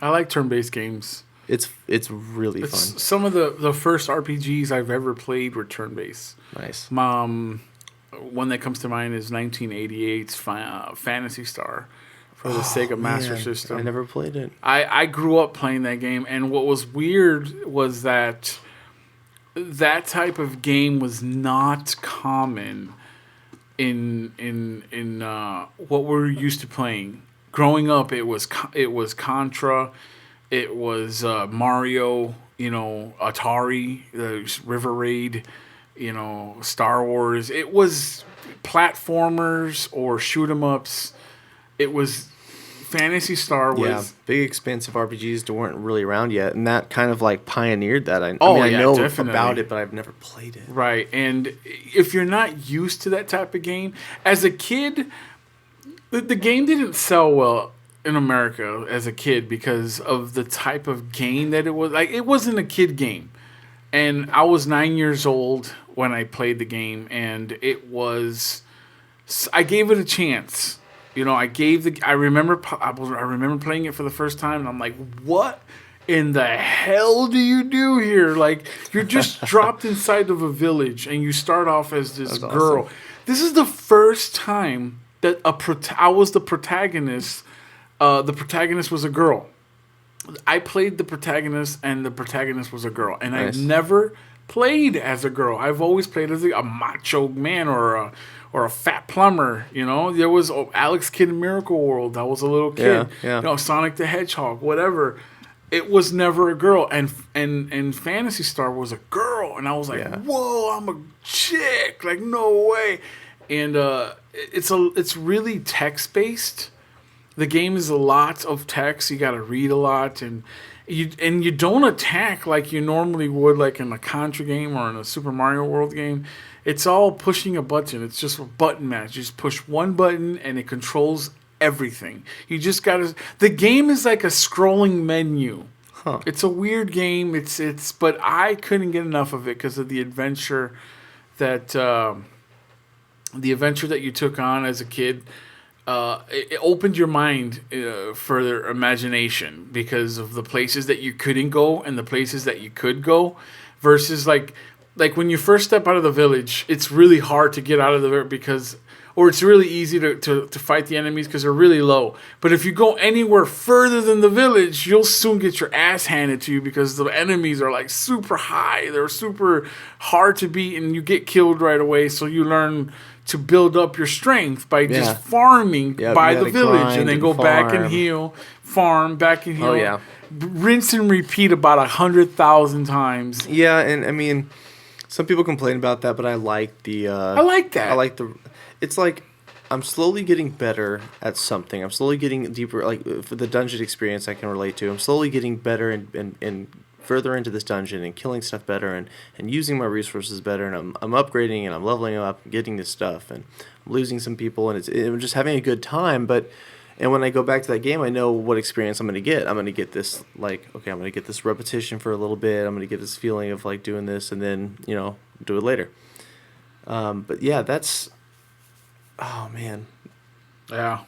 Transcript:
I like turn-based games. It's really fun. Some of the first RPGs I've ever played were turn-based. Nice. One that comes to mind is 1988's Phantasy Star for the Sega Master Man, I System. never played it. I grew up playing that game, and what was weird was that type of game was not common in what we're used to playing. Growing up, it was Contra, it was Mario, Atari, River Raid, Star Wars. It was platformers or shoot 'em ups. It was Fantasy Star Yeah, was. big expansive RPGs weren't really around yet, and that kind of like pioneered that. I Oh, mean, I yeah, know definitely. about it, but I've never played it. Right. And if you're not used to that type of game, as a kid, the game didn't sell well in America as a kid because of the type of game that it was. Like, it wasn't a kid game. And I was 9 years old when I played the game, and I gave it a chance. I remember playing it for the first time, and I'm like, what in the hell do you do here? Like, you're just dropped inside of a village, and you start off as this That's girl. awesome. This is the first time that I was the protagonist. The protagonist was a girl. I played the protagonist, and the protagonist was a girl. And Nice. I've never played as a girl. I've always played as a macho man or a fat plumber. There was Alex Kidd in Miracle World. I was a little kid. Yeah. Sonic the Hedgehog, whatever. It was never a girl, and Phantasy Star was a girl, and I was like, Yeah. whoa, I'm a chick, like no way. And it's really text based. The game is a lot of text. You got to read a lot, and you don't attack like you normally would, like in a Contra game or in a Super Mario World game. It's all pushing a button. It's just a button mash. You just push one button, and it controls everything. You just got to. The game is like a scrolling menu. Huh. It's a weird game. But I couldn't get enough of it because of the adventure that you took on as a kid. It opened your mind for their imagination because of the places that you couldn't go and the places that you could go, versus like when you first step out of the village, it's really hard to get out of the village or it's really easy to fight the enemies because they're really low. But if you go anywhere further than the village, you'll soon get your ass handed to you because the enemies are like super high. They're super hard to beat, and you get killed right away. So you learn to build up your strength by just farming by the village, and then go back and heal, farm, back and heal. Oh, yeah. Rinse and repeat about 100,000 times. Yeah, and I mean, some people complain about that, but I like the. I like that. I like the. It's like I'm slowly getting better at something. I'm slowly getting deeper. Like for the dungeon experience, I can relate to. I'm slowly getting better and further into this dungeon and killing stuff better and using my resources better, and I'm upgrading and I'm leveling up and getting this stuff, and I'm losing some people, and I'm just having a good time. And when I go back to that game, I know what experience I'm going to get. I'm going to get this, like, okay, I'm going to get this repetition for a little bit. I'm going to get this feeling of like doing this, and then do it later. But yeah, that's, oh man, Yeah.